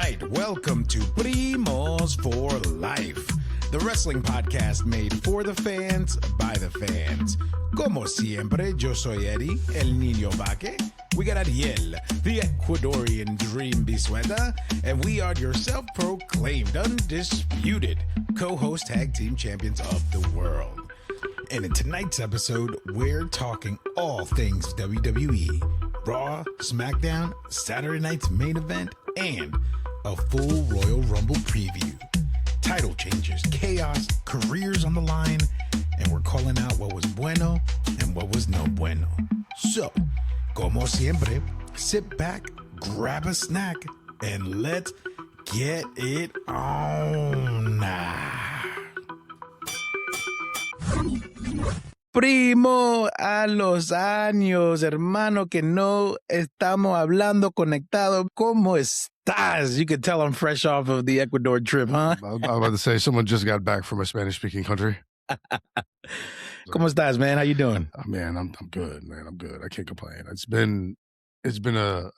right, welcome to Primos for Life, the wrestling podcast made for the fans, by the fans. Como siempre, yo soy Eddie, el niño vaque. We got Ariel, the Ecuadorian dream bisueta, and we are your self-proclaimed, undisputed co-host tag team champions of the world. And in tonight's episode, we're talking all things WWE, Raw, SmackDown, Saturday night's main event, and a full Royal Rumble preview. Title changes, chaos, careers on the line, and we're calling out what was bueno and what was no bueno. So, como siempre, sit back, grab a snack, and let's get it on. Primo, a los años, hermano, que no estamos hablando conectado. ¿Cómo estás? You can tell I'm fresh off of the Ecuador trip, huh? I was about to say, someone just got back from a Spanish-speaking country. ¿Cómo estás, man? How you doing? Man, I'm good, man. I'm good. I can't complain. It's been a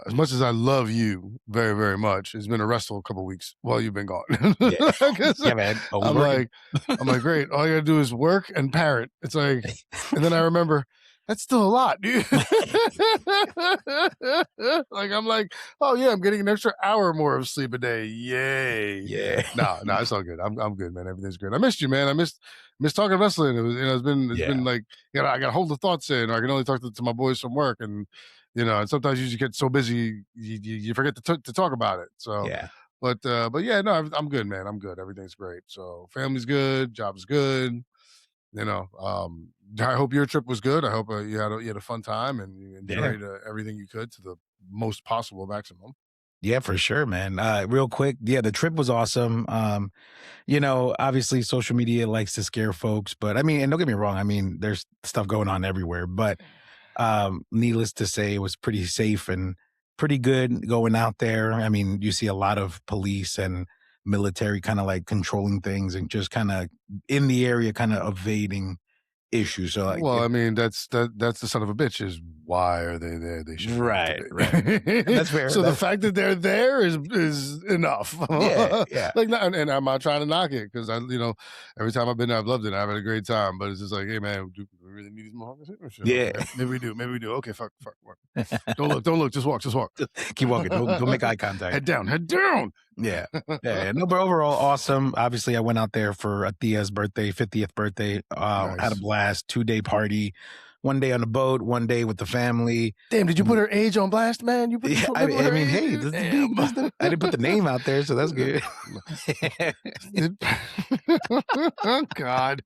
as much as I love you very, very much, it's been a restful couple of weeks while you've been gone. Yeah, man. I'm like, great. All you gotta do is work and parrot. It's like, and then I remember that's still a lot, dude. Like, I'm like, oh yeah, I'm getting an extra hour more of sleep a day. Yay. Yeah. No, it's all good. I'm good, man. Everything's good. I missed you, man. I missed talking wrestling. It was, it's been like, I got to hold the thoughts in. I can only talk to my boys from work, and and sometimes you just get so busy you forget to talk about it. So yeah. But yeah, no, I'm good, man. I'm good. Everything's great. So family's good, job's good. I hope your trip was good. I hope you had a fun time and you enjoyed everything you could to the most possible maximum. Yeah, for sure, man. Real quick, the trip was awesome. Obviously social media likes to scare folks, but I mean, and don't get me wrong, I mean, there's stuff going on everywhere, but needless to say, it was pretty safe and pretty good going out there. I mean, you see a lot of police and military kind of like controlling things and just kind of in the area kind of evading issues. So like, well, I mean, that's the son of a bitch is why are they there? They should right. That's fair. So the fact that they're there is enough. Yeah. Like, and I'm not trying to knock it because every time I've been there, I've loved it. I've had a great time, but it's just like, hey man, do we really need these motherfuckers? Yeah. Okay, maybe we do. Okay, fuck. Don't look. Just walk. Keep walking. Don't make eye contact. Head down. Yeah. No, but overall, awesome. Obviously, I went out there for Atia's birthday, 50th birthday. Nice. Had a blast. 2-day party. 1 day on the boat, 1 day with the family. Damn, did you put her age on blast, man? I mean, hey, I didn't put the name out there, so that's good. Oh, God.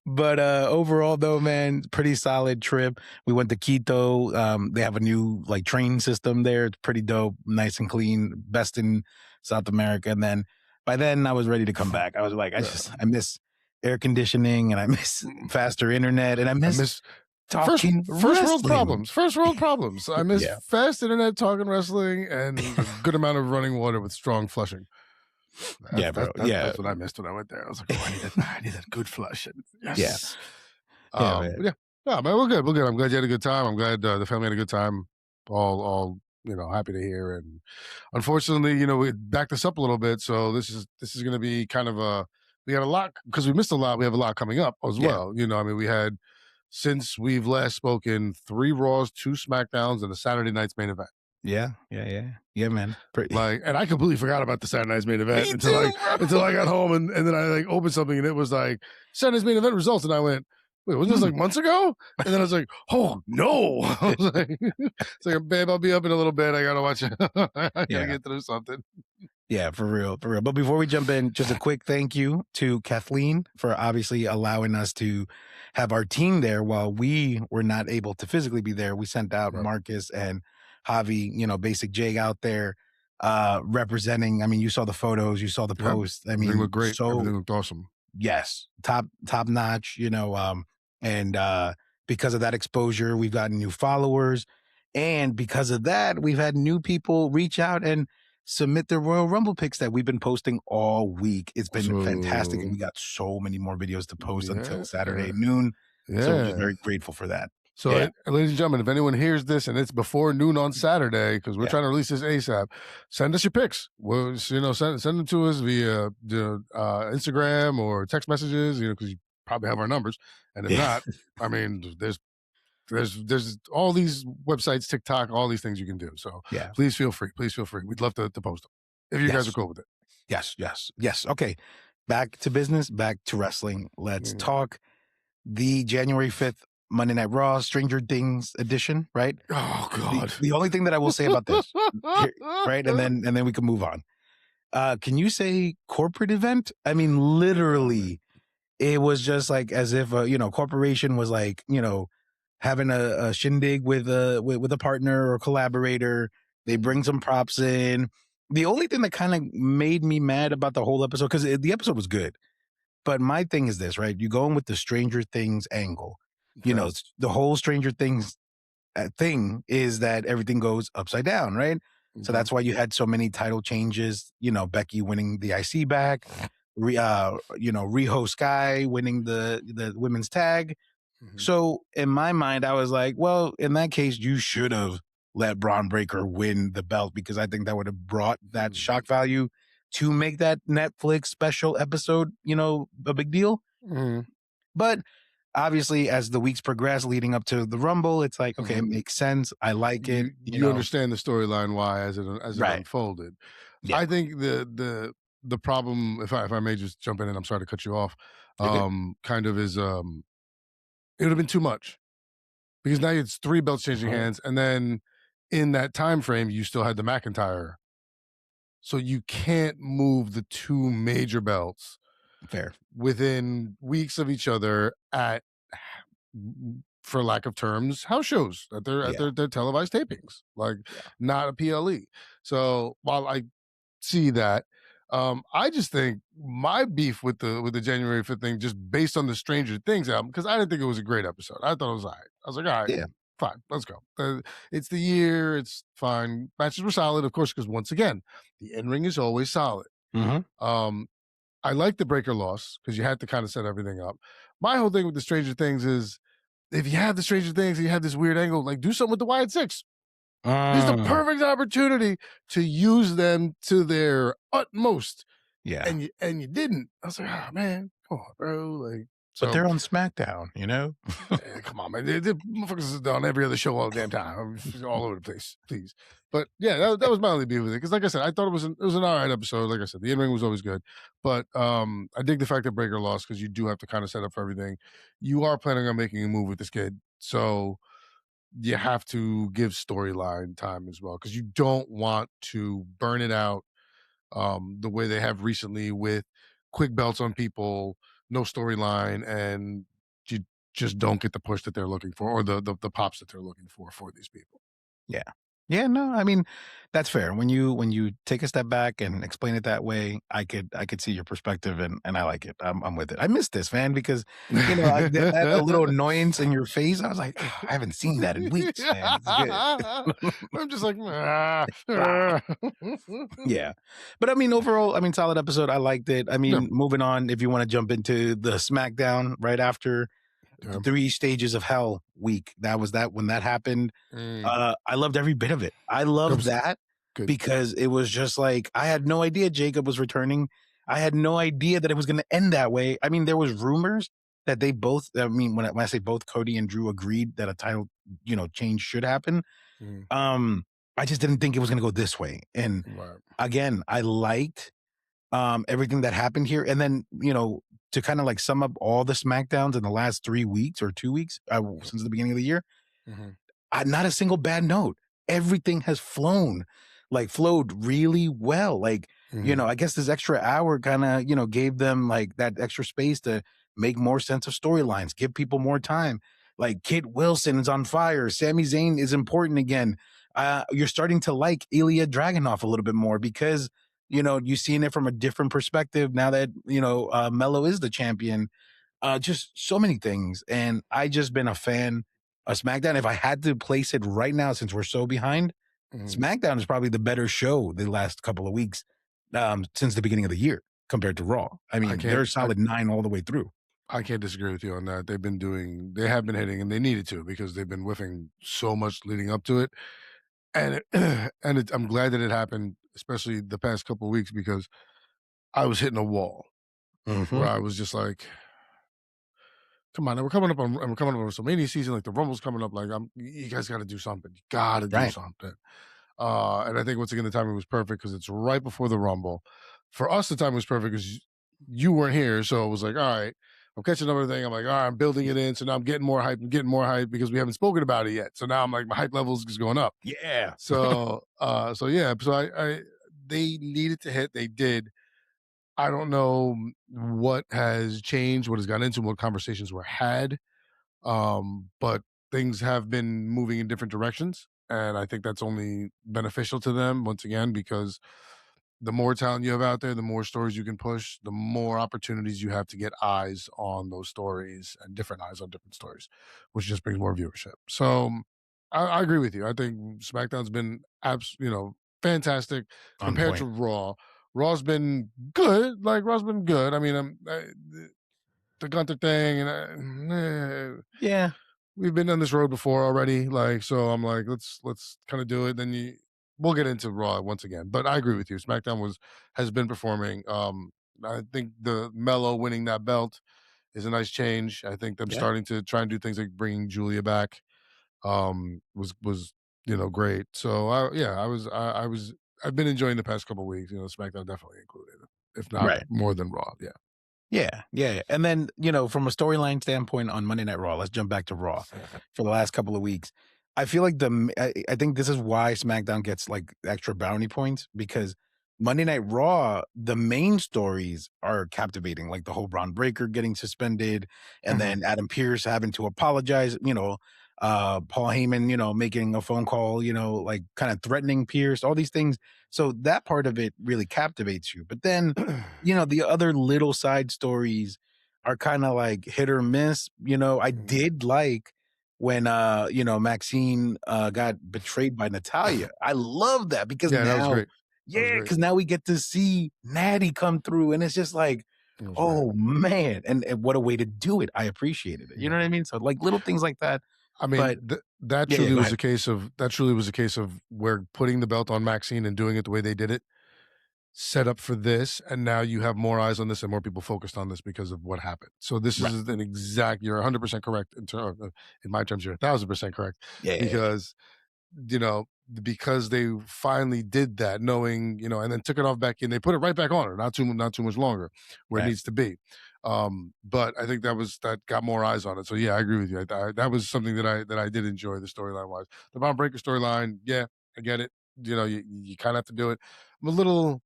But overall, though, man, pretty solid trip. We went to Quito. They have a new train system there. It's pretty dope, nice and clean, best in South America. And then by then, I was ready to come back. I was like, I miss air conditioning and I miss faster internet and I miss talking first world problems. I miss fast internet, talking wrestling, and a good amount of running water with strong flushing. That's what I missed when I went there. I was like, I need that good flush. Yes. Man, we're good. I'm glad you had a good time. I'm glad the family had a good time. All happy to hear. And unfortunately, we backed this up a little bit, so this is going to be kind of we had a lot because we missed a lot. We have a lot coming up as well. We had, since we've last spoken, 3 Raws, 2 SmackDowns, and a Saturday night's main event. Yeah, man. And I completely forgot about the Saturday night's main event until I got home and then I opened something and it was like Saturday's main event results and I went, wait, wasn't this months ago? And then I was like, oh no! I was like, it's like, babe, I'll be up in a little bit. I gotta watch it. I gotta get through something. Yeah, for real. But before we jump in, just a quick thank you to Kathleen for obviously allowing us to have our team there while we were not able to physically be there. We sent out Marcus and Javi, Basic Jake out there representing. I mean, you saw the photos, you saw the posts. I mean, everything looked great. Everything looked awesome. Yes, top notch. And because of that exposure, we've gotten new followers, and because of that, we've had new people reach out and submit their Royal Rumble picks that we've been posting all week. It's been fantastic, and we got so many more videos to post until Saturday noon. So we're just very grateful for that. So, ladies and gentlemen, if anyone hears this and it's before noon on Saturday, because we're trying to release this ASAP, send us your pics. We'll, send them to us via Instagram or text messages, because you probably have our numbers. And if not, I mean, there's all these websites, TikTok, all these things you can do. So please feel free. Please feel free. We'd love to post them if you guys are cool with it. Yes. Okay. Back to business, back to wrestling. Let's talk the January 5th Monday Night Raw Stranger Things edition, right? Oh God. The only thing that I will say about this, right? And then we can move on. Can you say corporate event? I mean, literally, it was just like as if corporation was like, having a shindig with a partner or collaborator. They bring some props in. The only thing that kind of made me mad about the whole episode, because the episode was good, but my thing is this, right? You go in with the Stranger Things angle. The whole Stranger Things thing is that everything goes upside down, right? Mm-hmm. So that's why you had so many title changes. Becky winning the IC back, Riho Sky winning the women's tag. Mm-hmm. So in my mind, I was like, well, in that case, you should have let Braun Breaker win the belt, because I think that would have brought that shock value to make that Netflix special episode, a big deal. Mm-hmm. But obviously, as the weeks progress leading up to the Rumble, it's like, okay, it makes sense. I like it. You understand the storyline why as it unfolded. Yeah. I think the problem, if I may just jump in, and I'm sorry to cut you off, kind of is it would have been too much, because now it's 3 belts changing hands, and then in that time frame you still had the McIntyre, so you can't move the 2 major belts within weeks of each other at, for lack of terms, house shows at their televised tapings, not a PLE. So while I see that, I just think my beef with the January 5th thing, just based on the Stranger Things album, because I didn't think it was a great episode. I thought it was all right. I was like, all right, fine, let's go. It's the year, it's fine. Matches were solid, of course, because once again, the in-ring is always solid. Mm-hmm. I like the Breaker loss because you had to kind of set everything up. My whole thing with the Stranger Things is, if you have the Stranger Things and you have this weird angle, do something with the Wyatt Six. This is the perfect opportunity to use them to their utmost. Yeah. And you didn't. I was like, oh man, come on, bro. But they're on SmackDown, come on, man. The motherfuckers are on every other show all the damn time. All over the place, please. But yeah, that was my only beef with it. Because like I said, I thought it was an all right episode. Like I said, the in-ring was always good. But I dig the fact that Breaker lost, because you do have to kind of set up for everything. You are planning on making a move with this kid. So you have to give storyline time as well, because you don't want to burn it out the way they have recently, with quick belts on people, no storyline, and you just don't get the push that they're looking for, or the pops that they're looking for these people. Yeah, no, I mean, that's fair. When you take a step back and explain it that way, I could see your perspective, and I like it. I'm with it. I missed this, man, because that a little annoyance in your face. I was like, oh, I haven't seen that in weeks, man. I'm just like, yeah. But I mean, overall, solid episode. I liked it. Moving on, if you want to jump into the SmackDown right after. The 3 stages of hell week. That was when that happened. I loved every bit of it. I loved that because it was just like, I had no idea Jacob was returning. I had no idea that it was going to end that way. There was rumors that they both, when I say both, Cody and Drew agreed that a title, change should happen. I just didn't think it was going to go this way. And again, I liked everything that happened here. And then, to kind of sum up all the SmackDowns in the last 3 weeks or 2 weeks since the beginning of the year, not a single bad note. Everything has flowed really well. I guess this extra hour kind of, gave them that extra space to make more sense of storylines, give people more time. Kit Wilson is on fire. Sami Zayn is important again. You're starting to like Ilya Dragunov a little bit more, because you've seen it from a different perspective now that, Mello is the champion. Just so many things. And I just been a fan of SmackDown. If I had to place it right now, since we're so behind, SmackDown is probably the better show the last couple of weeks since the beginning of the year compared to Raw. They're a solid 9 all the way through. I can't disagree with you on that. They have been hitting, and they needed to because they've been whiffing so much leading up to it. And I'm glad that it happened, especially the past couple of weeks, because I was hitting a wall where I was just like, come on, we're coming up on WrestleMania season. Like the Rumble's coming up. Like you guys got to do something. You got to do something. And I think once again the timing was perfect because it's right before the Rumble. For us, the timing was perfect because you weren't here, so it was like, all right, I'm catching up with everything. I'm like, all right, I'm building it in, so now I'm getting more hype. I'm getting more hype because we haven't spoken about it yet. So now I'm like, my hype levels is going up. Yeah. So I they needed to hit. They did. I don't know what has changed, what has gotten into, what conversations were had, but things have been moving in different directions, and I think that's only beneficial to them once again because the more talent you have out there, the more stories you can push, the more opportunities you have to get eyes on those stories and different eyes on different stories, which just brings more viewership. So I agree with you. I think SmackDown's been fantastic compared to Raw. Raw's been good. Like Raw's been good. I mean, the Gunther thing, and yeah, we've been on this road before already. Like, so I'm like, let's kind of do it. Then we'll get into Raw once again. But I agree with you. SmackDown has been performing. I think the Mello winning that belt is a nice change. I think them starting to try and do things like bringing Julia back was great. So I've been enjoying the past couple of weeks. SmackDown definitely included, if not more than Raw. Yeah. And then, from a storyline standpoint on Monday Night Raw, let's jump back to Raw for the last couple of weeks. I feel like I think this is why SmackDown gets like extra bounty points because Monday Night Raw, the main stories are captivating, like the whole Braun Breaker getting suspended and then Adam Pearce having to apologize, Paul Heyman, making a phone call, like kind of threatening Pearce, all these things. So that part of it really captivates you. But then, the other little side stories are kind of like hit or miss. I did like when, Maxine got betrayed by Natalya. I love that because that was great. Because now we get to see Natty come through and it's just like, oh, man. And what a way to do it. I appreciated it. You know what I mean? So like little things like that. I mean, that truly was a case of where putting the belt on Maxine and doing it the way they did it set up for this, and now you have more eyes on this and more people focused on this because of what happened. So this is an exact. You're 100% correct in my terms. You're 1,000% correct. Because they finally did that, knowing and then took it off back in. They put it right back on her, not too much longer, where it needs to be. But I think that got more eyes on it. So yeah, I agree with you. That was something that I did enjoy the storyline wise. The Braun Breaker storyline, yeah, I get it. You kind of have to do it. I'm a little.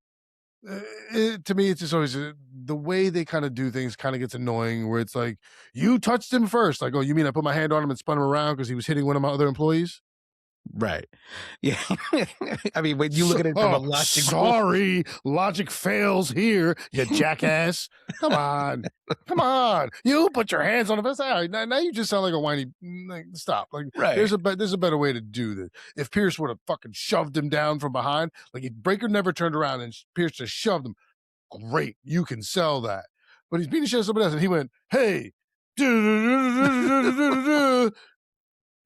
To me, it's just always the way they kind of do things kind of gets annoying. Where it's like you touched him first. Like, oh, you mean I put my hand on him and spun him around because he was hitting one of my other employees? Right. Yeah. I mean, when you look at it from a logic. Sorry, logic fails here, you jackass. Come on. You put your hands on him. Now you just sound like a whiny. Like, stop. Like, there's a better way to do this. If Pierce would have fucking shoved him down from behind, like if Breaker never turned around and Pierce just shoved him, great. You can sell that. But he's beating the shit out of somebody else, and he went, "Hey,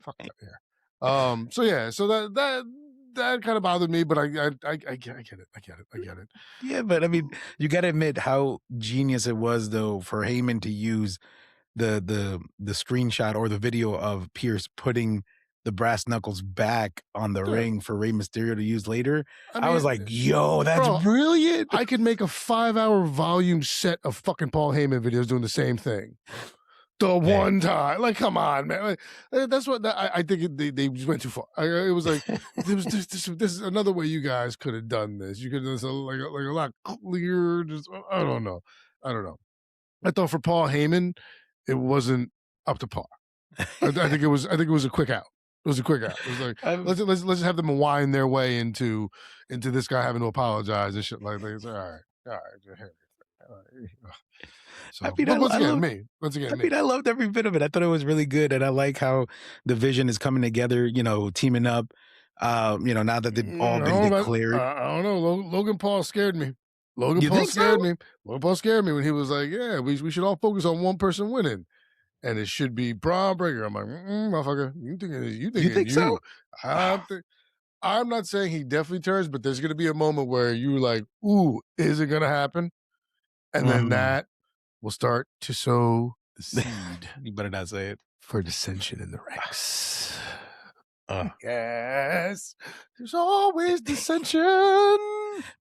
fuck that here." So that kind of bothered me, but I get it. Yeah, but I mean, you got to admit how genius it was though for Heyman to use the screenshot or the video of Pierce putting the brass knuckles back on the ring for Rey Mysterio to use later. I was like, yo, that's brilliant. I could make a 5-hour volume set of fucking Paul Heyman videos doing the same thing. One time, like, come on, man. Like, that's what I think they went too far. It was like this is another way you guys could have done this. You could have done this like a lot clearer. I don't know. I thought for Paul Heyman, it wasn't up to par. I think it was a quick out. It was a quick out. It was like let's have them wind their way into this guy having to apologize and shit like that. It's all right. So, I loved every bit of it. I thought it was really good, and I like how the Vision is coming together. Teaming up. Now that they've all been declared. I don't know. Logan Paul scared me. Logan Paul scared me. Logan Paul scared me when he was like, "Yeah, we should all focus on one person winning, and it should be Braun Breaker." I'm like, motherfucker, you think so? I'm not saying he definitely turns, but there's going to be a moment where you're like, "Ooh, is it going to happen?" And then that will start to sow the seed. You better not say it. For dissension in the ranks. Yes. There's always dissension.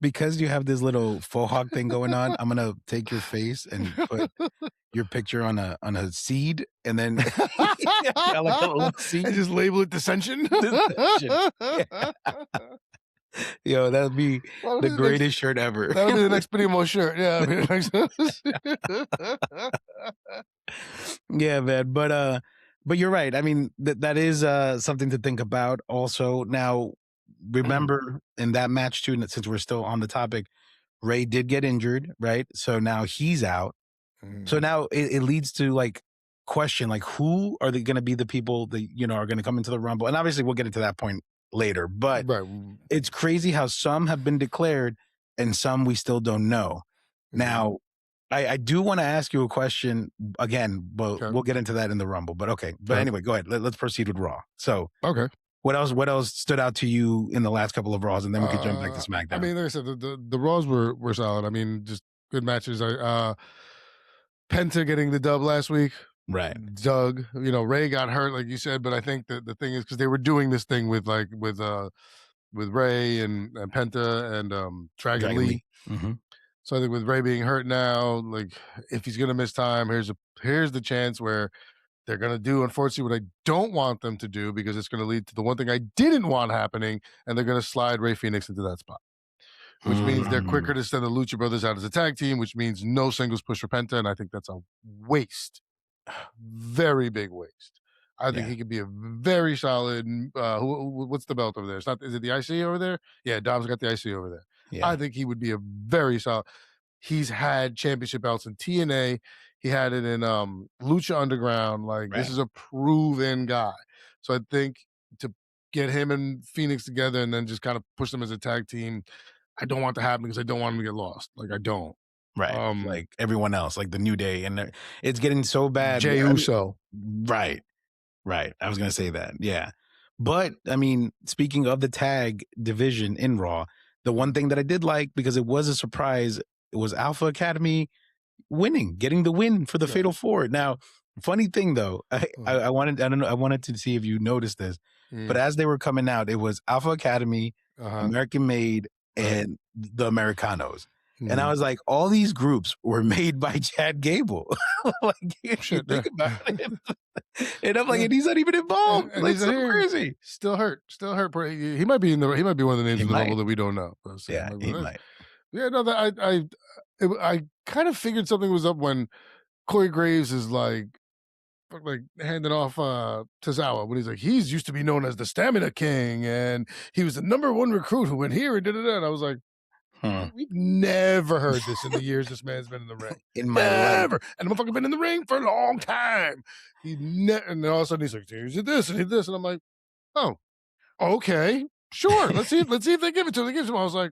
Because you have this little faux hawk thing going on, I'm going to take your face and put your picture on a seed, and then I like a little seed. And just label it dissension. Yeah. Yo, that would be the greatest shirt ever. That would be the next Primo shirt. Yeah. Yeah, man. But you're right. I mean, that is something to think about. Also, now remember in that match too, since we're still on the topic, Ray did get injured, right? So now he's out. So now it leads to like question, like who are they going to be the people that are going to come into the Rumble? And obviously we'll get into that point later. But it's crazy how some have been declared and some we still don't know. Now, I do want to ask you a question again, but we'll get into that in the Rumble. But okay. But anyway, go ahead. Let's proceed with Raw. So what else stood out to you in the last couple of Raws, and then we could jump back to SmackDown. I mean, like I said, the Raws were solid. I mean, just good matches. Penta getting the dub last week. Right. Doug, Ray got hurt, like you said, but I think that the thing is because they were doing this thing with Ray and Penta and Dragon Lee. So I think with Ray being hurt now, like if he's gonna miss time, here's the chance where they're gonna do, unfortunately, what I don't want them to do, because it's gonna lead to the one thing I didn't want happening, and they're gonna slide Ray Phoenix into that spot. Which means they're quicker to send the Lucha Brothers out as a tag team, which means no singles push for Penta, and I think that's a waste. Very big waste. I think he could be a very solid. What's the belt over there? Is it the IC over there? Yeah, Dom's got the IC over there. Yeah. I think he would be a very solid. He's had championship belts in TNA. He had it in Lucha Underground. Like this is a proven guy. So I think to get him and Phoenix together and then just kind of push them as a tag team, I don't want to happen because I don't want him to get lost. Like I don't. Right. Like everyone else, like the New Day, and it's getting so bad. Jey Uso. Right. I was going to say that. Yeah. But I mean, speaking of the tag division in Raw, the one thing that I did like, because it was a surprise, it was Alpha Academy getting the win for the Fatal Four. Now, funny thing though, I wanted to see if you noticed this, but as they were coming out, it was Alpha Academy, American Made, and the Americanos. And I was like, all these groups were made by Chad Gable. Like, you should think about it. And I'm like, and he's not even involved. And like, he's so crazy. Still hurt. He might be one of the names in the Rumble that we don't know. Yeah, he might. Yeah, no, I kind of figured something was up when Corey Graves is like handing off Tozawa when he's like, he's used to be known as the Stamina King, and he was the #1 recruit who went here and did it. And I was like, we've never heard this in the years this man's been in the ring. In my life. And the motherfucker been in the ring for a long time. And then all of a sudden he's like, he did this and he did this. And I'm like, oh, okay, sure. Let's see if they give it to him. They give it to him. I was like,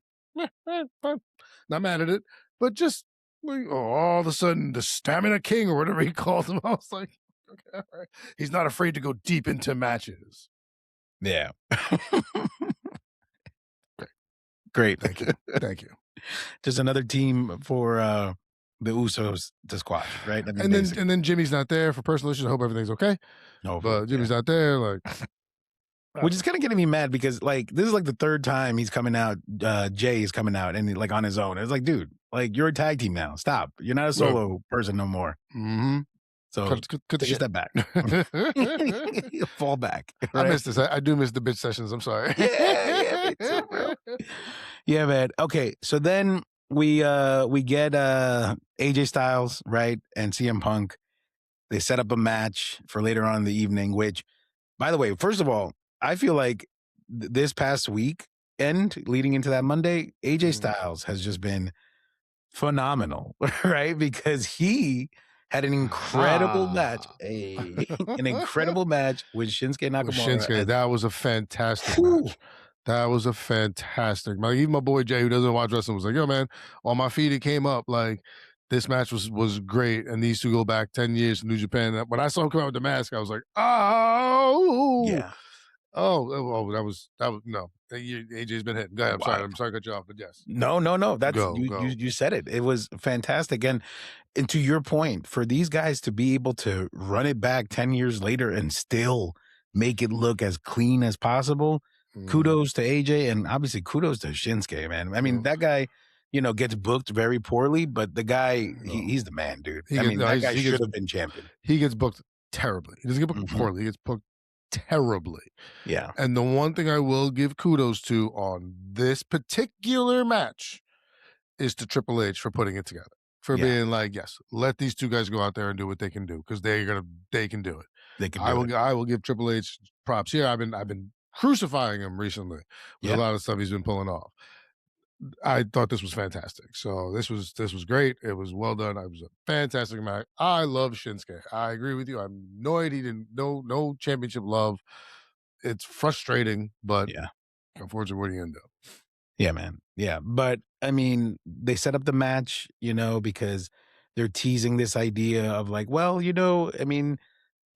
fine. Not mad at it. But just like, all of a sudden the Stamina King or whatever he called him, I was like, okay, all right. He's not afraid to go deep into matches. Yeah. Great. Thank you. Just another team for the Usos to squash, right? I mean, and then Jimmy's not there for personal issues. I hope everything's okay. No, but Jimmy's not there. Like, which is kind of getting me mad because like this is like the third time he's coming out. Jay is coming out and like on his own. It's like, dude, like you're a tag team now. Stop. You're not a solo person no more. So take a step back. Fall back. Right? I miss this. I do miss the bitch sessions. I'm sorry. Yeah, me too, bro. Yeah, man. Okay, so then we get AJ Styles, right, and CM Punk. They set up a match for later on in the evening, which, by the way, first of all, I feel like this past week and leading into that Monday, AJ Styles has just been phenomenal, right? Because he had an incredible match, an incredible match with Shinsuke Nakamura. That was a fantastic match. That was a fantastic. Like, even my boy Jay, who doesn't watch wrestling, was like, "Yo, man, on my feed it came up like this match was great, and these two go back 10 years to New Japan." When I saw him come out with the mask, I was like, "Oh, Yeah. oh, that was no." AJ's been hitting. Go ahead. I'm sorry to cut you off, but yes. No. That's you said it. It was fantastic, and to your point, for these guys to be able to run it back 10 years later and still make it look as clean as possible. Kudos to AJ, and obviously kudos to Shinsuke, man. I mean, that guy, gets booked very poorly, but the guy, he's the man, dude. That guy should have been champion. He gets booked terribly. He doesn't get booked poorly. He gets booked terribly. Yeah. And the one thing I will give kudos to on this particular match is to Triple H for putting it together. For being like, yes, let these two guys go out there and do what they can do, because they can do it. They can do it. I will give Triple H props here. I've been crucifying him recently with a lot of stuff he's been pulling off. I thought this was fantastic. So this was great. It was well done. It was a fantastic match. I love Shinsuke. I agree with you. I'm annoyed he didn't no championship love. It's frustrating, but unfortunately, what are you gonna do? Yeah, man. Yeah. But I mean, they set up the match, because they're teasing this idea of like, well, I mean,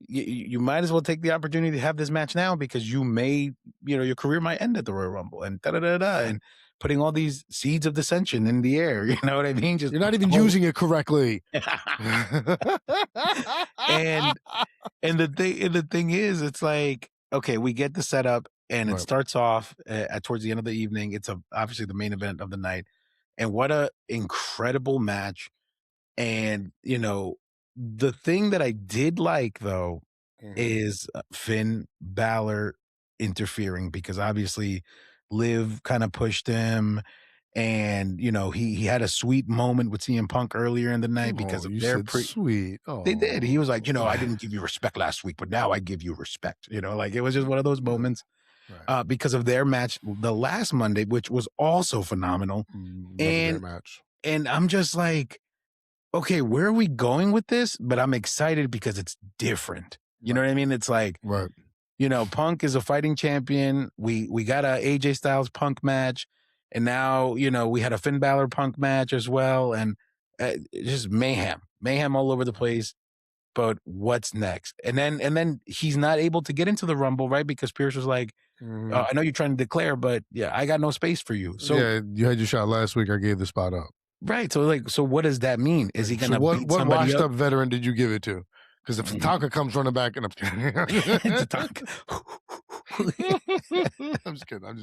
you might as well take the opportunity to have this match now, because you may, your career might end at the Royal Rumble, and and putting all these seeds of dissension in the air. You know what I mean? You're not even using it correctly. and the thing is, it's like, okay, we get the setup, and it starts off towards the end of the evening. It's obviously the main event of the night, and what a incredible match. And the thing that I did like, though, is Finn Balor interfering, because obviously Liv kind of pushed him, and he had a sweet moment with CM Punk earlier in the night because of their sweet. They did. He was like, I didn't give you respect last week, but now I give you respect. Like, it was just one of those moments. Right. Because of their match the last Monday, which was also phenomenal. And match. And I'm just like, okay, where are we going with this? But I'm excited because it's different. You know what I mean? It's like, Punk is a fighting champion. We got a AJ Styles Punk match, and now we had a Finn Balor Punk match as well, and just mayhem all over the place. But what's next? And then he's not able to get into the Rumble, right? Because Pierce was like, I know you're trying to declare, but I got no space for you. So you had your shot last week. I gave the spot up. Right. So what does that mean? Is he going to beat what washed up veteran did you give it to? Because if Tatanka comes running back and I'm just kidding.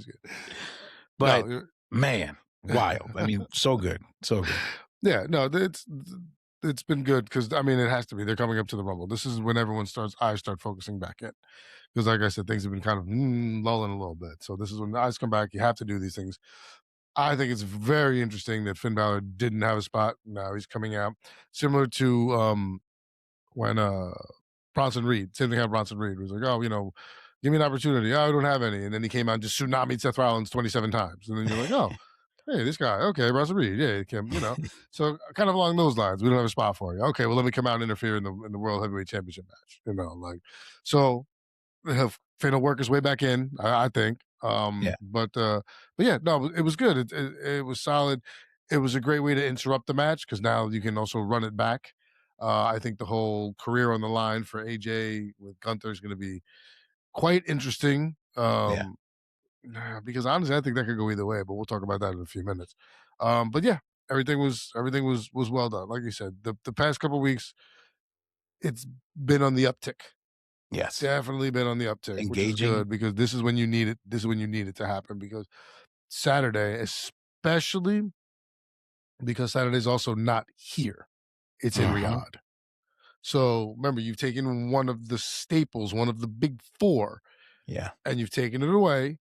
But man, wild. I mean, so good. Yeah, no, it's been good, because I mean, it has to be. They're coming up to the Rumble. This is when everyone eyes start focusing back in, because like I said, things have been kind of lulling a little bit. So this is when the eyes come back. You have to do these things. I think it's very interesting that Finn Balor didn't have a spot. Now he's coming out, similar to when Bronson Reed, same thing happened. Bronson Reed was like, give me an opportunity. I don't have any. And then he came out and just tsunami'd Seth Rollins 27 times. And then you're like, oh, hey, this guy, okay, Bronson Reed, yeah, Kim, So kind of along those lines, we don't have a spot for you. Okay, well, let me come out and interfere in the World Heavyweight Championship match. So Finn will work his way back in, I think. But yeah, no, it was good. It was solid. It was a great way to interrupt the match, because now you can also run it back. I think the whole career on the line for AJ with Gunther is going to be quite interesting. Because honestly, I think that could go either way, but we'll talk about that in a few minutes. But yeah, everything was well done. Like you said, the past couple of weeks, it's been on the uptick. Yes, definitely been on the uptick. Engaging, which is good, because this is when you need it. This is when you need it to happen, because Saturday, especially because Saturday's also not here. It's in Riyadh. So remember, you've taken one of the staples, one of the big four. Yeah. And you've taken it away.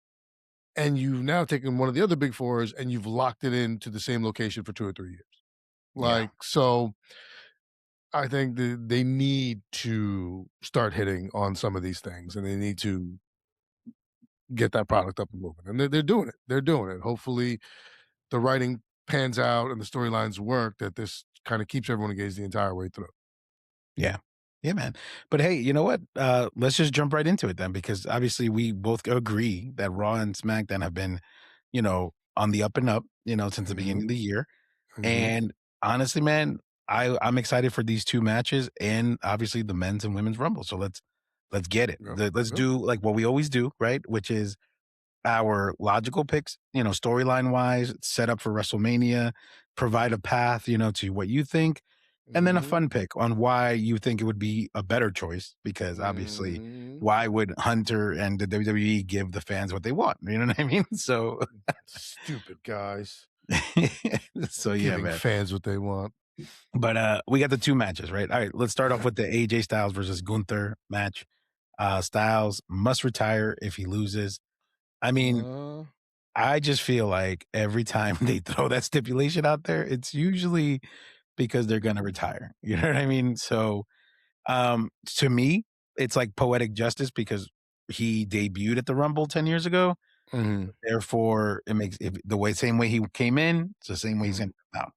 And you've now taken one of the other big fours and you've locked it into the same location for 2 or 3 years. So I think that they need to start hitting on some of these things, and they need to get that product up and moving. And they're doing it. They're doing it. Hopefully the writing pans out and the storylines work, that this kind of keeps everyone engaged the entire way through. Yeah. Yeah, man. But hey, you know what? Let's just jump right into it then, because obviously we both agree that Raw and SmackDown have been, on the up and up, since the beginning of the year. And honestly, man, I'm excited for these two matches and obviously the men's and women's rumble. So let's get it. Let's do like what we always do, right? Which is our logical picks, storyline wise, set up for WrestleMania, provide a path, to what you think, and then a fun pick on why you think it would be a better choice. Because obviously, why would Hunter and the WWE give the fans what they want? You know what I mean? So stupid guys. So yeah, giving man. Fans what they want. But we got the two matches, right? All right, let's start off with the AJ Styles versus Gunther match. Styles must retire if he loses. I mean, I just feel like every time they throw that stipulation out there, it's usually because they're going to retire. You know what I mean? So to me, it's like poetic justice because he debuted at the Rumble 10 years ago. Therefore, it makes the same way he came in, it's the same way he's in now.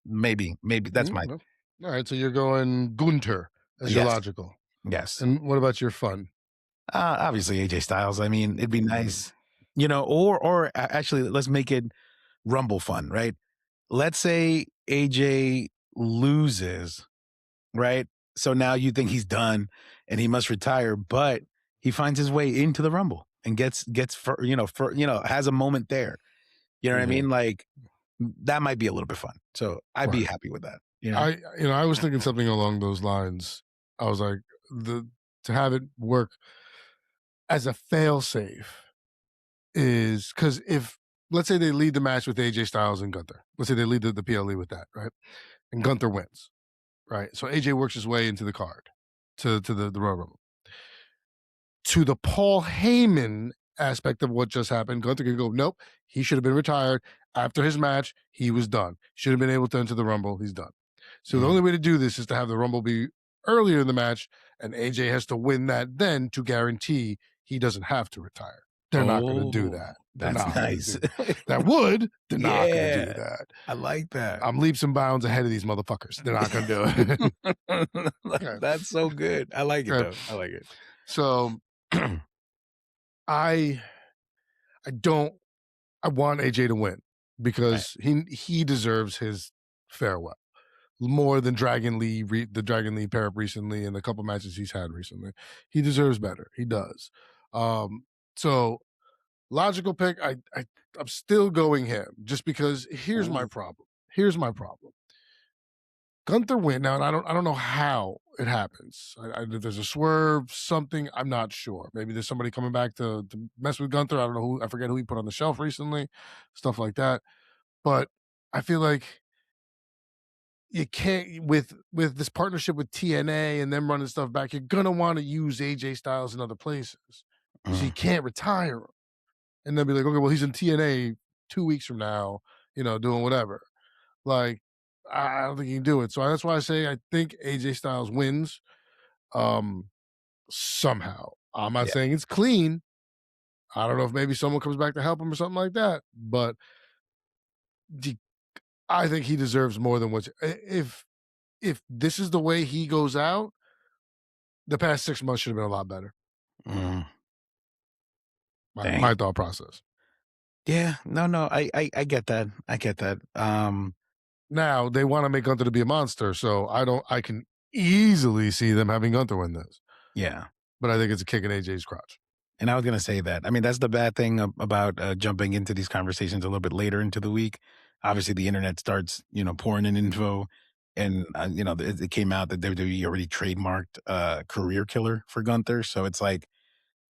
Maybe that's my. All right, so you're going Gunther as your logical. Yes. And what about your fun? Obviously AJ Styles. I mean, it'd be nice, or actually let's make it Rumble fun, right? Let's say AJ loses, right? So now you think he's done and he must retire, but he finds his way into the Rumble and gets has a moment there. You know what I mean? Like that might be a little bit fun. So I'd be happy with that. I was thinking something along those lines. I was like, to have it work as a failsafe is because if, let's say they lead the match with AJ Styles and Gunther. Let's say they lead the PLE with that, right? And Gunther wins, right? So AJ works his way into the card to the Royal Rumble. To the Paul Heyman aspect of what just happened, Gunther can go, nope, he should have been retired. After his match, he was done. Should have been able to enter the Rumble. He's done. So the only way to do this is to have the Rumble be earlier in the match, and AJ has to win that then to guarantee he doesn't have to retire. They're not going to do that. That's nice. That would. They're not going to do that. I like that. I'm leaps and bounds ahead of these motherfuckers. They're not going to do it. That's so good. I like it, though. I like it. So I want AJ to win because he deserves his farewell more than the Dragon Lee pair up recently and a couple matches he's had recently. He deserves better. He does. So logical pick. I'm still going him just because here's my problem. Gunther win now, and I don't know how it happens. There's a swerve, something. I'm not sure. Maybe there's somebody coming back to mess with Gunther. I don't know who. I forget who he put on the shelf recently, stuff like that. But I feel like you can't with this partnership with TNA and them running stuff back. You're gonna want to use AJ Styles in other places, so you can't retire him. And they'll be like, okay, well, he's in TNA 2 weeks from now, doing whatever. Like, I don't think he can do it. So that's why I say I think AJ Styles wins somehow. I'm not saying it's clean. I don't know if maybe someone comes back to help him or something like that. But I think he deserves more than what if this is the way he goes out, the past 6 months should have been a lot better. My thought process. Yeah, no, I get that. Now they want to make Gunther to be a monster, so I can easily see them having Gunther win this. Yeah. But I think it's a kick in AJ's crotch. And I was going to say that. I mean, that's the bad thing about jumping into these conversations a little bit later into the week. Obviously, the internet starts, pouring in info. And, it came out that WWE already trademarked career killer for Gunther. So it's like,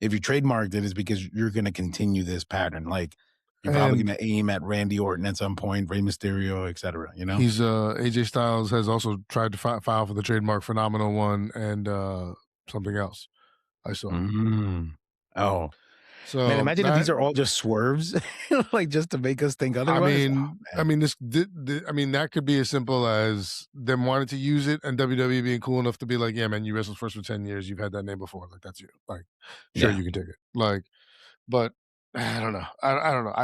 if you trademarked it, it's because you're going to continue this pattern. Like, you're probably going to aim at Randy Orton at some point, Rey Mysterio, et cetera, He's, AJ Styles has also tried to file for the trademark Phenomenal One and something else I saw. Oh. So man, imagine if these are all just swerves, like just to make us think otherwise. I mean, that could be as simple as them wanting to use it and WWE being cool enough to be like, yeah, man, you wrestled first for 10 years. You've had that name before. Like, that's you. Like, sure, you can take it. Like, but I don't know. I don't know.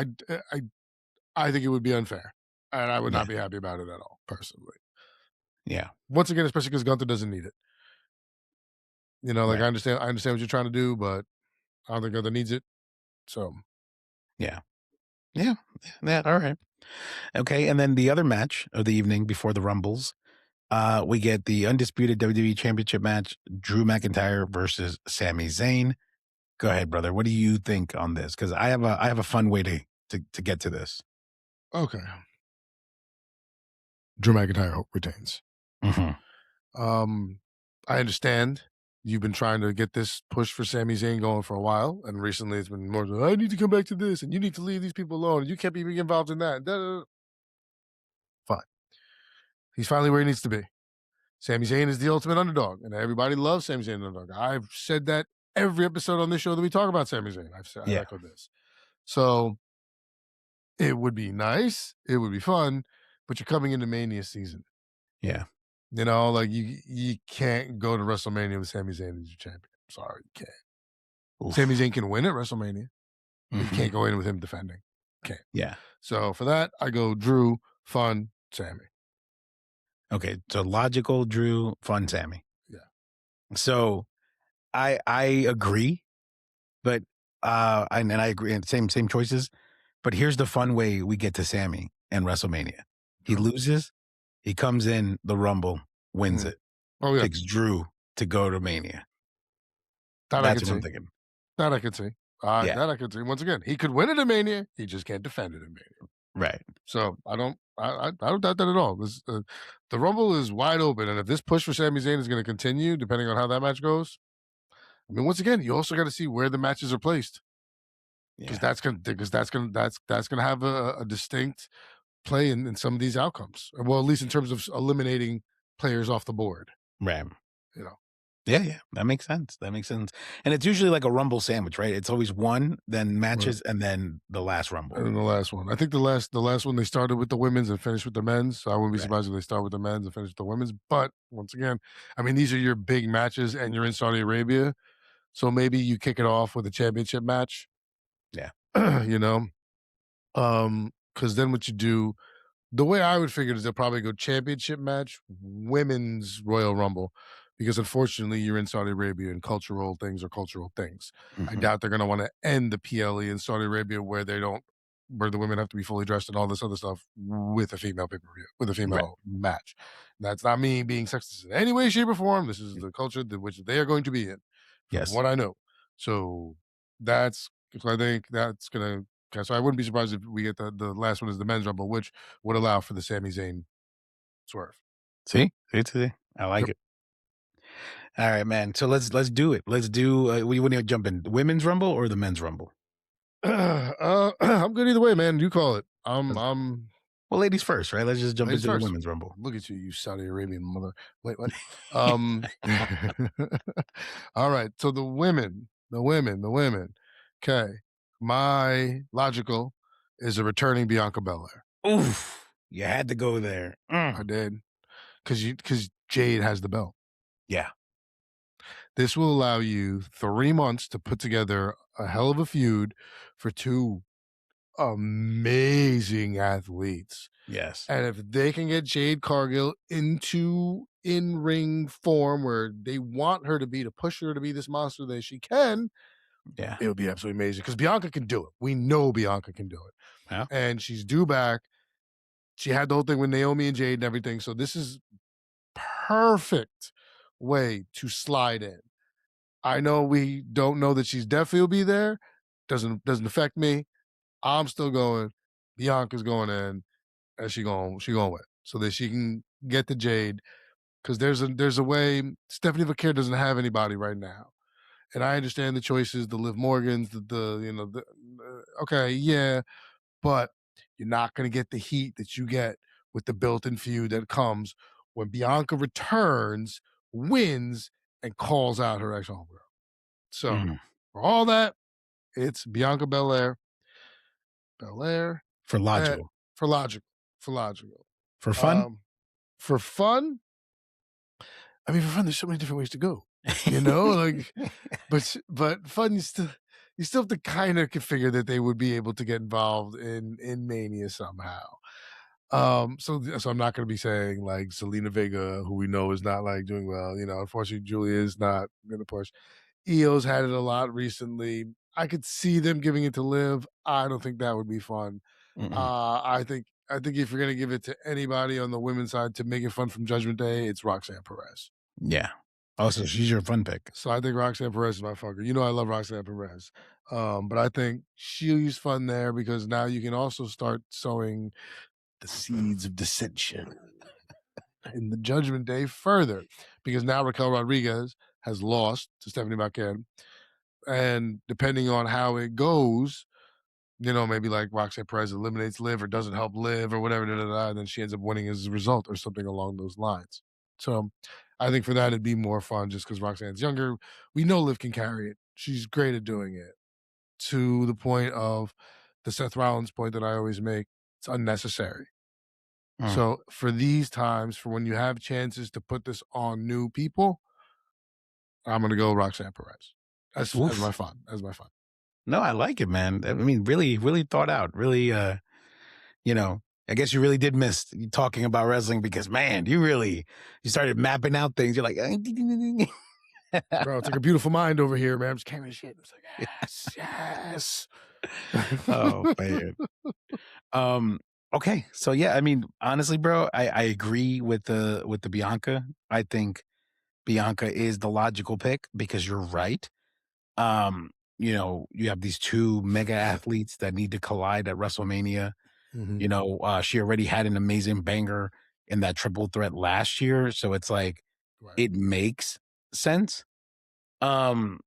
I think it would be unfair, and I would not be happy about it at all, personally. Yeah. Once again, especially because Gunther doesn't need it. Like I understand what you're trying to do, but I don't think Gunther needs it. So yeah. All right. Okay, and then the other match of the evening before the Rumbles, we get the Undisputed WWE Championship match, Drew McIntyre versus Sami Zayn. Go ahead, brother. What do you think on this? Because I have a fun way to get to this. Okay. Drew McIntyre retains. I understand you've been trying to get this push for Sami Zayn going for a while, and recently it's been more I need to come back to this, and you need to leave these people alone, and you can't be involved in that. Fine. He's finally where he needs to be. Sami Zayn is the ultimate underdog, and everybody loves Sami Zayn underdog. I've said that every episode on this show that we talk about Sami Zayn. I echo this. So it would be nice, it would be fun, but you're coming into Mania season. Yeah. Like you can't go to WrestleMania with Sami Zayn as your champion. Sorry, you can't. Oof. Sami Zayn can win at WrestleMania. You can't go in with him defending. Can't. Yeah. So for that, I go Drew, fun, Sami. Okay, so logical Drew, fun Sami. Yeah. So I agree, but and I agree, and same choices. But here's the fun way we get to Sami and WrestleMania. He loses, he comes in the Rumble, wins it. Oh yeah. Takes Drew to go to Mania. That's what I'm thinking. That I could see. That I could see. Once again, he could win it in Mania. He just can't defend it in Mania. Right. So I don't doubt that at all. The Rumble is wide open, and if this push for Sami Zayn is going to continue, depending on how that match goes, I mean, once again, you also got to see where the matches are placed, because that's gonna have a distinct play in some of these outcomes. Well, at least in terms of eliminating players off the board. Right. Yeah, that makes sense. And it's usually like a Rumble sandwich, right? It's always one, then matches, and then the last Rumble. And then the last one. I think the last one they started with the women's and finished with the men's. So I wouldn't be surprised if they start with the men's and finish with the women's. But once again, I mean, these are your big matches, and you're in Saudi Arabia, so maybe you kick it off with a championship match. Yeah, because then what you do. The way I would figure it is they'll probably go championship match, women's Royal Rumble, because unfortunately you're in Saudi Arabia and cultural things are cultural things. I doubt they're going to want to end the PLE in Saudi Arabia where the women have to be fully dressed and all this other stuff with a female pay-per-view, with a female match. That's not me being sexist in any way, shape, or form. This is the culture which they are going to be in, from what I know. So I think that's going to. So I wouldn't be surprised if we get the last one is the men's Rumble, which would allow for the Sami Zayn swerve. See, I like it. All right, man. So let's do it. Let's do. We want to jump in the women's Rumble or the men's Rumble. I'm good either way, man. You call it. I'm. Well, ladies first, right? Let's just jump into the women's Rumble. Look at you Saudi Arabian mother. Wait, what? All right. So the women. Okay. My logical is a returning Bianca Belair. Oof. You had to go there. I did. Because Jade has the belt. Yeah. This will allow you 3 months to put together a hell of a feud for two amazing athletes. Yes. And if they can get Jade Cargill into in-ring form where they want her to be, to push her to be this monster that she can, it would be absolutely amazing, because Bianca can do it. We know Bianca can do it. Yeah. And she's due back. She had the whole thing with Naomi and Jade and everything. So this is perfect way to slide in. I know we don't know that she's definitely will be there. Doesn't affect me. I'm still going. Bianca's going in, and she going win, so that she can get the Jade. Because there's a way. Stephanie Vaquer doesn't have anybody right now. And I understand the choices, the Liv Morgans, okay, yeah, but you're not going to get the heat that you get with the built-in feud that comes when Bianca returns, wins, and calls out her ex-homegirl. So for all that, it's Bianca Belair. For logical. For logical. For fun? For fun? I mean, for fun, there's so many different ways to go. Like, but fun, you still have to kind of configure that they would be able to get involved in Mania somehow. So I'm not going to be saying like Zelina Vega, who we know is not like doing well. You know, unfortunately, Julia is not going to push. Io's had it a lot recently. I could see them giving it to Liv. I don't think that would be fun. I think if you're going to give it to anybody on the women's side to make it fun from Judgment Day, it's Roxanne Perez. Yeah. Oh, so she's your fun pick. So I think Roxanne Perez is my fucker. You know I love Roxanne Perez. But I think she's fun there because now you can also start sowing the seeds of dissension in the Judgment Day further. Because now Raquel Rodriguez has lost to Stephanie McIntyre. And depending on how it goes, you know, maybe like Roxanne Perez eliminates Liv or doesn't help Liv or whatever, and then she ends up winning as a result or something along those lines. So I think for that, it'd be more fun just because Roxanne's younger. We know Liv can carry it. She's great at doing it, to the point of the Seth Rollins point that I always make. It's unnecessary. So for these times, for when you have chances to put this on new people, I'm going to go Roxanne Perez. As my fun. No, I like it, man. I mean, really, really thought out. Really, you know, I guess you really did miss talking about wrestling because, man, you started mapping out things. You're like, bro, it's like a beautiful mind over here, man. I'm just carrying shit. It's like, yes. Oh, man. Okay, so yeah, I mean, honestly, bro, I agree with the Bianca. I think Bianca is the logical pick because you're right. You know, you have these two mega athletes that need to collide at WrestleMania. You know, she already had an amazing banger in that triple threat last year, so it's like it makes sense. But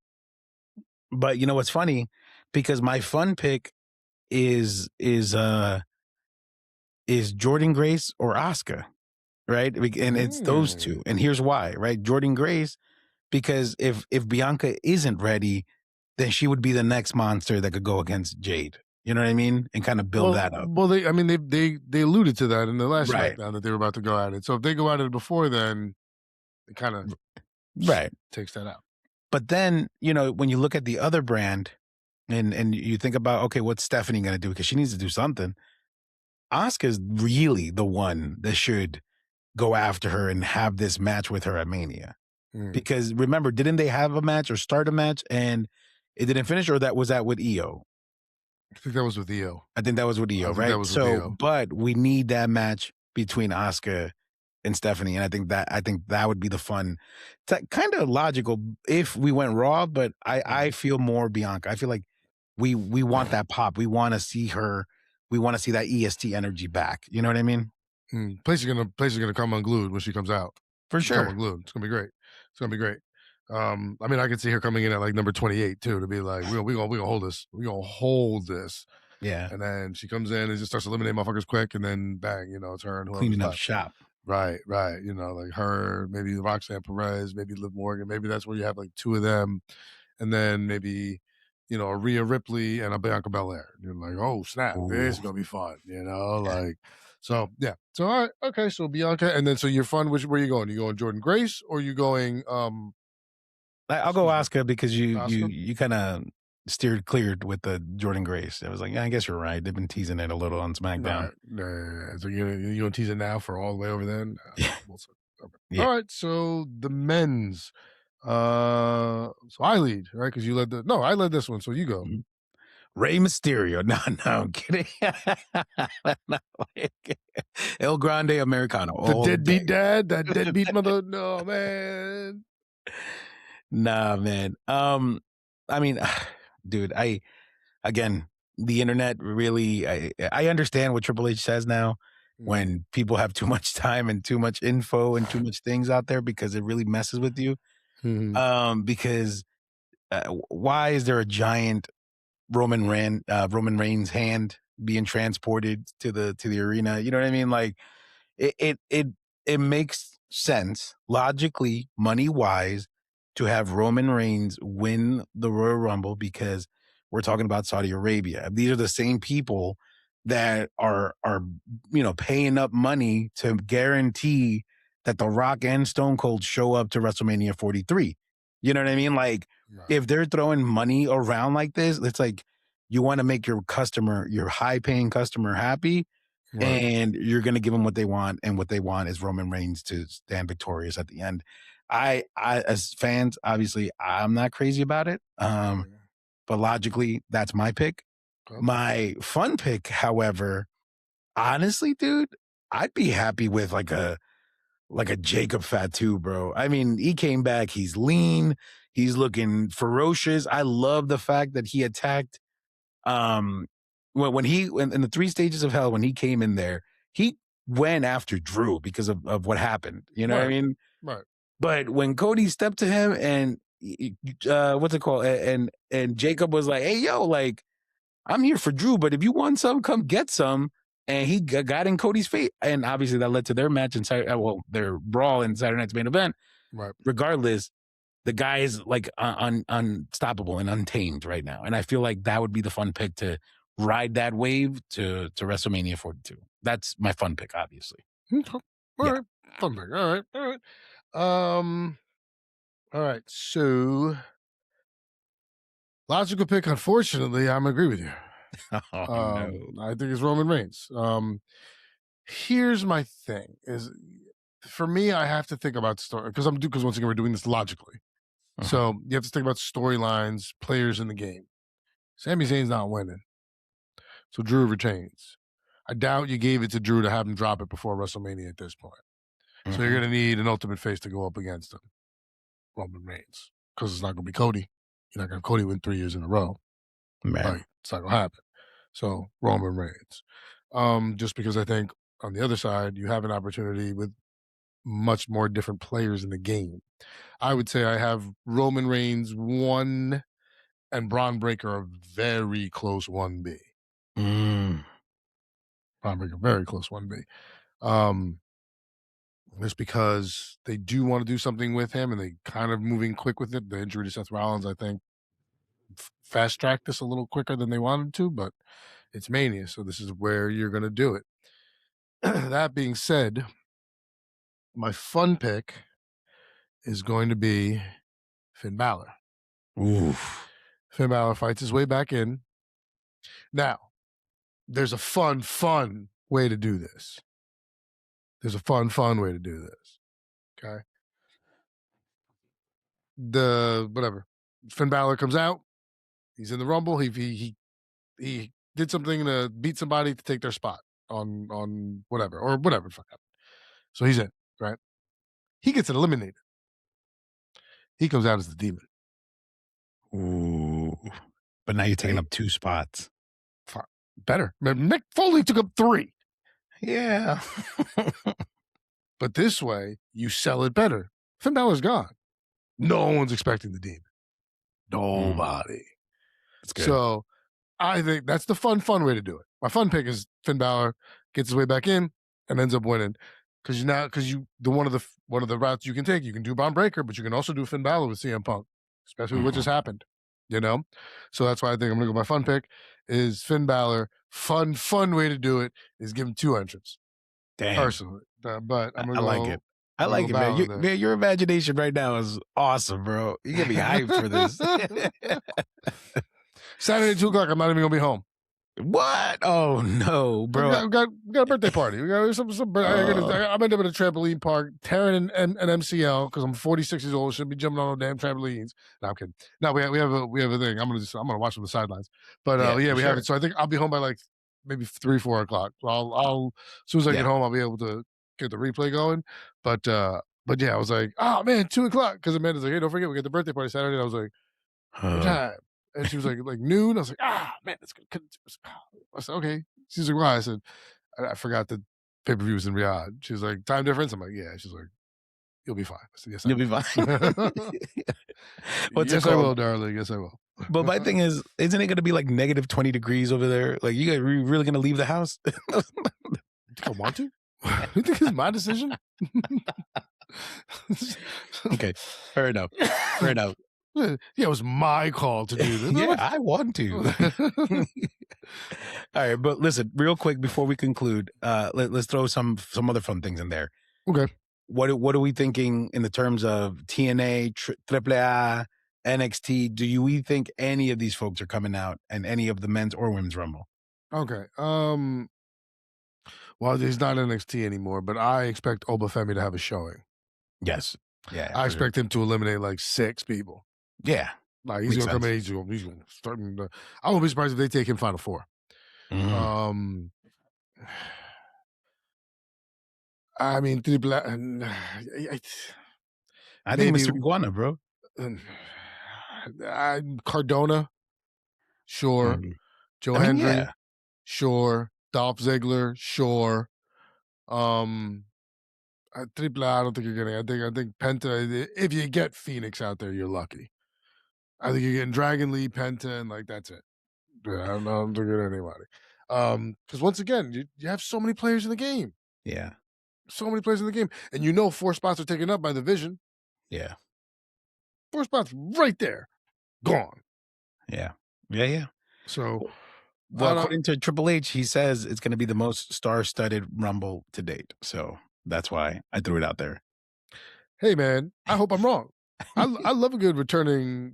you know what's funny? Because my fun pick is Jordynne Grace or Asuka, right? And it's those two. And here's why, right? Jordynne Grace, because if Bianca isn't ready, then she would be the next monster that could go against Jade. You know what I mean? And kind of build that up. Well, they alluded to that in the last SmackDown that they were about to go at it. So if they go at it before then, it kind of takes that out. But then, you know, when you look at the other brand and you think about, okay, what's Stephanie going to do? Because she needs to do something. Asuka's really the one that should go after her and have this match with her at Mania. Because remember, didn't they have a match or start a match and it didn't finish, or was that with Io? I think that was with Io. I think that was with Io, right? But we need that match between Asuka and Stephanie, and I think that would be the fun, kind of logical if we went Raw. But I feel more Bianca. I feel like we want that pop. We want to see her. We want to see that EST energy back. You know what I mean? Place is gonna come unglued when she comes out. For sure. Come unglued. It's gonna be great. I mean, I could see her coming in at like number 28 too, to be like, we gonna hold this. We gonna hold this. Yeah. And then she comes in and just starts eliminating motherfuckers quick, and then bang, you know, it's her and whoever's cleaning up left. shop. Right. You know, like her, maybe Roxanne Perez, maybe Liv Morgan, maybe that's where you have like two of them, and then maybe, you know, a Rhea Ripley and a Bianca Belair. You're like, oh snap, this is gonna be fun, you know, like. So yeah. So all right, okay. So Bianca, and then so you're fun. Where you going? You going Jordynne Grace or you going? I'll go Asuka because you kind of steered cleared with the Jordynne Grace. I was like, yeah, I guess you're right. They've been teasing it a little on SmackDown. Right. So you gonna tease it now for all the way over then? Yeah. Okay. Yeah. All right. So the men's. So I lead, right? Because you led I led this one. So you go. Rey Mysterio. No, I'm kidding. El Grande Americano. The deadbeat dad, that deadbeat mother. No, man. Nah, man. I mean, dude, again, the internet really, I understand what Triple H says now when people have too much time and too much info and too much things out there because it really messes with you. Because why is there a giant Roman Reigns hand being transported to the arena? You know what I mean? Like it makes sense logically, money wise, to have Roman Reigns win the Royal Rumble because we're talking about Saudi Arabia. These are the same people that are paying up money to guarantee that The Rock and Stone Cold show up to WrestleMania 43. You know what I mean? Like, if they're throwing money around like this, it's like you want to make your high-paying customer happy. and you're going to give them what they want, and what they want is Roman Reigns to stand victorious at the end. I as fans, obviously, I'm not crazy about it, but logically, that's my pick. Okay. My fun pick, however, honestly, dude, I'd be happy with like a Jacob Fatu, bro. I mean, he came back. He's lean. He's looking ferocious. I love the fact that he attacked. When in the 3 stages of hell, when he came in there, he went after Drew because of what happened. You know what I mean? Right. But when Cody stepped to him and what's it called? And Jacob was like, "Hey, yo, like, I'm here for Drew, but if you want some, come get some." And he got in Cody's face. And obviously that led to their match their brawl in Saturday Night's Main Event. Right. Regardless, the guy is like unstoppable and untamed right now. And I feel like that would be the fun pick to ride that wave to WrestleMania 42. That's my fun pick, obviously. All right. Fun pick. All right. All right. So logical pick, unfortunately, I'm agree with you. No. I think it's Roman Reigns. Here's my thing: is for me, I have to think about story because once again we're doing this logically. So you have to think about storylines, players in the game. Sami Zayn's not winning, so Drew retains. I doubt you gave it to Drew to have him drop it before WrestleMania at this point. So you're gonna need an ultimate face to go up against him, Roman Reigns, because it's not gonna be Cody. You're not gonna have Cody win 3 years in a row. Like, it's not gonna happen. So Roman Reigns. Just because I think on the other side, you have an opportunity with much more different players in the game. I would say I have Roman Reigns 1 and Braun Breaker a very close 1B. Braun Breaker, very close 1B. Just because they do want to do something with him and they kind of moving quick with it. The injury to Seth Rollins, I think, fast-tracked this a little quicker than they wanted to, but it's Mania, so this is where you're going to do it. That being said, my fun pick is going to be Finn Balor. Oof. Finn Balor fights his way back in. Now, there's a fun way to do this. There's a fun way to do this. Okay? Finn Balor comes out. He's in the Rumble. He did something to beat somebody to take their spot on whatever the fuck happened. So he's in, right? He gets eliminated. He comes out as the Demon. Ooh. But now you're taking up 2 spots. Better. Mick Foley took up 3. Yeah. But this way, you sell it better. Finn Balor's gone. No one's expecting the Demon. Nobody. That's good. So I think that's the fun way to do it. My fun pick is Finn Balor gets his way back in and ends up winning. Because one of the routes you can take, you can do Braun Breaker, but you can also do Finn Balor with CM Punk, especially what just happened. You know? So that's why I think I'm gonna go. My fun pick is Finn Balor. Fun way to do it is give him 2 entrants. Damn. Personally. But I'm gonna like it. I like it, man. Your imagination right now is awesome, bro. You get me hyped for this. Saturday, 2:00, I'm not even gonna be home. What? Oh no, bro! We got a birthday party. We got some. I'm ending up at a trampoline park, tearing an MCL because I'm 46 years old. Shouldn't be jumping on no damn trampolines. No, I'm kidding. No, we have a thing. I'm gonna watch from the sidelines. But we have it. So I think I'll be home by like maybe 3, 4 o'clock. So I'll as soon as I get home, I'll be able to get the replay going. But yeah, I was like, oh man, 2:00 because Amanda's like, hey, don't forget we got the birthday party Saturday. And I was like, what time? And she was like noon. I was like, man, that's good. I said, okay. She's like, why? I said, I forgot the pay-per-view was in Riyadh. She was like, time difference? I'm like, yeah. She's like, you'll be fine. I said, yes, you'll be fine. Yes, I will, darling. Yes, I will. But my thing is, isn't it going to be like negative 20 degrees over there? Like, you guys really going to leave the house? You think I want to? You think it's my decision? Okay, fair enough. Yeah, it was my call to do this. Yeah, I want to. All right, but listen, real quick before we conclude, let's throw some other fun things in there. Okay. What are we thinking in the terms of TNA, AAA, NXT? Do we think any of these folks are coming out in any of the men's or women's Rumble? Okay. Well, he's not NXT anymore, but I expect Obafemi to have a showing. Yes. Yeah. I expect him to eliminate like 6 people. Yeah. Like he's going to come in, he's going to start. I won't be surprised if they take him Final 4. Mm. I mean, I think Mr. Iguana, bro. Cardona, sure. Joe Hendry, sure. Dolph Ziggler, sure. Triple A, I don't think you're getting. I think Penta. If you get Phoenix out there, you're lucky. I think you're getting Dragon Lee, Penta, and like that's it. I don't know. I'm not getting anybody. Because once again, you have so many players in the game. Yeah. So many players in the game. And 4 spots are taken up by the Vision. Yeah. 4 spots right there. Gone. Yeah. Yeah. So, well, according to Triple H, he says it's going to be the most star-studded Rumble to date. So that's why I threw it out there. Hey, man, I hope I'm wrong. I love a good returning.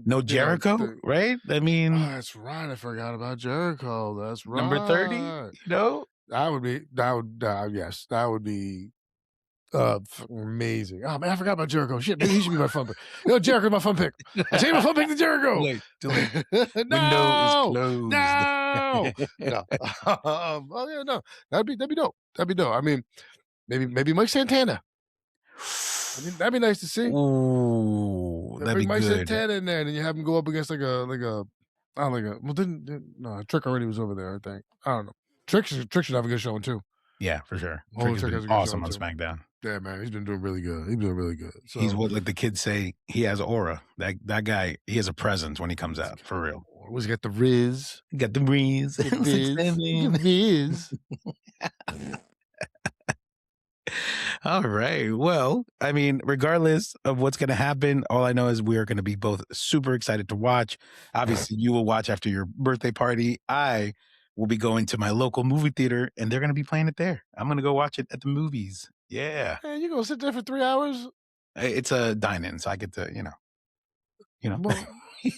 No Jericho, right? I mean, that's right. I forgot about Jericho. That's right. Number 30. That would be amazing. Oh man, I forgot about Jericho. Shit, maybe he should be my fun pick. Jericho's my fun pick. I changed my fun pick to Jericho. Too late. Window is closed. No. Oh yeah, no. That'd be dope. That'd be dope. I mean, maybe Mike Santana. I mean, that'd be nice to see. Ooh, that'd be Mike good. Santana in there, and you have him go up against Trick already was over there. I think. I don't know. Trick should have a good showing too. Yeah, for sure. Trick has been awesome on SmackDown. Yeah, man, he's been doing really good. So, he's what like the kids say. He has aura. That guy. He has a presence when he comes out. For real. He's got the Riz. He got the Riz. Riz. All right. Well, I mean, regardless of what's going to happen, all I know is we are going to be both super excited to watch. Obviously, you will watch after your birthday party. I will be going to my local movie theater, and they're going to be playing it there. I'm going to go watch it at the movies. Yeah. Man, you going to sit there for 3 hours? It's a dine-in, so I get to, Well,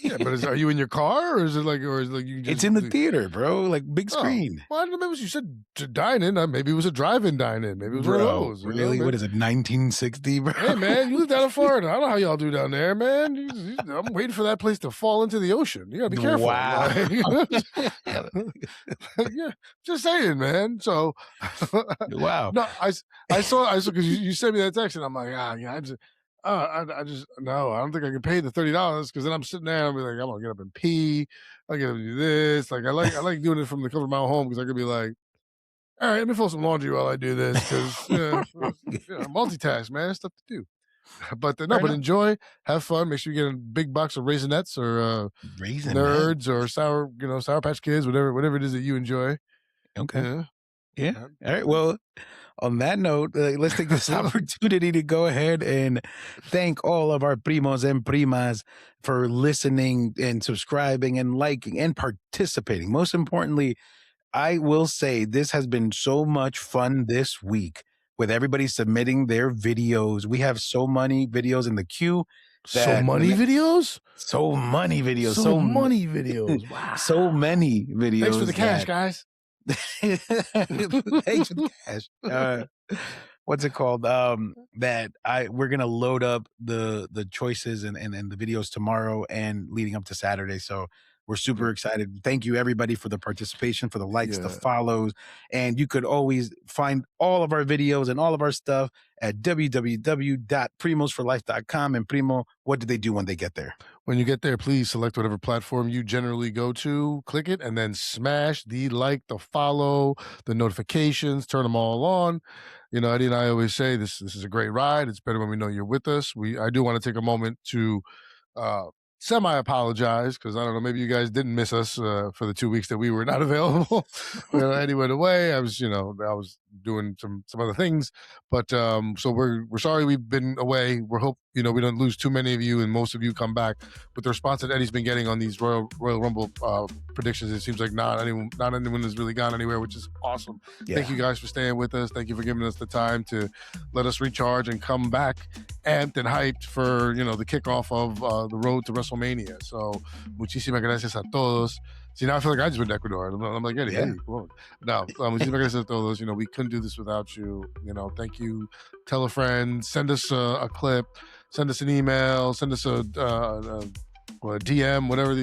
yeah, but are you in your car, or is it like you just... It's in the theater, bro, like big screen. Well, I don't know, maybe you said to dine in. Maybe it was a drive-in dine-in. Maybe it was one of those. Really? What is it, 1960, bro? Hey, man, you live down in Florida. I don't know how y'all do down there, man. I'm waiting for that place to fall into the ocean. You gotta be careful. Wow. Yeah, just saying, man. So, wow. No, I saw because you sent me that text, and I'm like, I don't think I can pay the $30 because then I'm sitting there and I'll be like, I'm gonna get up and pee. I gotta do this. Like I like doing it from the comfort of my own home because I could be like, all right, let me fold some laundry while I do this because multitask, man, stuff to do. But enjoy, have fun. Make sure you get a big box of Raisinets or Nerds or Sour Patch Kids, whatever it is that you enjoy. Okay. Yeah. All right. Well, on that note, let's take this opportunity to go ahead and thank all of our primos and primas for listening and subscribing and liking and participating. Most importantly, I will say this has been so much fun this week with everybody submitting their videos. We have so many videos in the queue. So many videos? So many videos. So many videos. Wow. So many videos. Thanks for the cash, guys. Thanks for the cash. What's it called? We're gonna load up the choices and the videos tomorrow and leading up to Saturday. So we're super excited. Thank you everybody for the participation, for the likes, the follows, and you could always find all of our videos and all of our stuff at www.primosforlife.com. And Primo, what do they do when they get there? When you get there, please select whatever platform you generally go to, click it, and then smash the like, the follow, the notifications, turn them all on. Eddie and I always say this is a great ride. It's better when we know you're with us. I do want to take a moment to semi-apologize because I don't know, maybe you guys didn't miss us for the 2 weeks that we were not available. Eddie went away. I was doing some other things, but so we're sorry we've been away. We hope we don't lose too many of you and most of you come back. But the response that Eddie's been getting on these Royal Rumble predictions, it seems like not anyone has really gone anywhere, which is awesome. Yeah. Thank you guys for staying with us. Thank you for giving us the time to let us recharge and come back amped and hyped for the kickoff of the road to WrestleMania. So muchísimas gracias a todos. See, now I feel like I just went to Ecuador. I'm like, Eddie, hey, come on. No, muchísimas gracias a todos. We couldn't do this without you. Thank you. Tell a friend. Send us a clip. Send us an email. Send us a DM. Whatever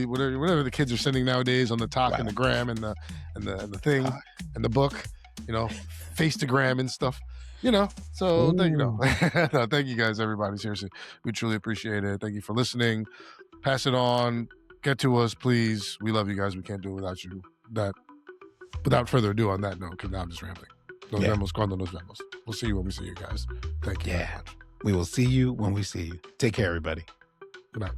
the kids are sending nowadays on the talk and the gram and the thing and the book. Facegram and stuff. So thank you. No, thank you guys, everybody. Seriously, we truly appreciate it. Thank you for listening. Pass it on. Get to us, please. We love you guys. We can't do it without you. Without further ado on that note, because now I'm just rambling. Nos vemos cuando nos vemos. We'll see you when we see you guys. Thank you very much. We will see you when we see you. Take care, everybody. Good night.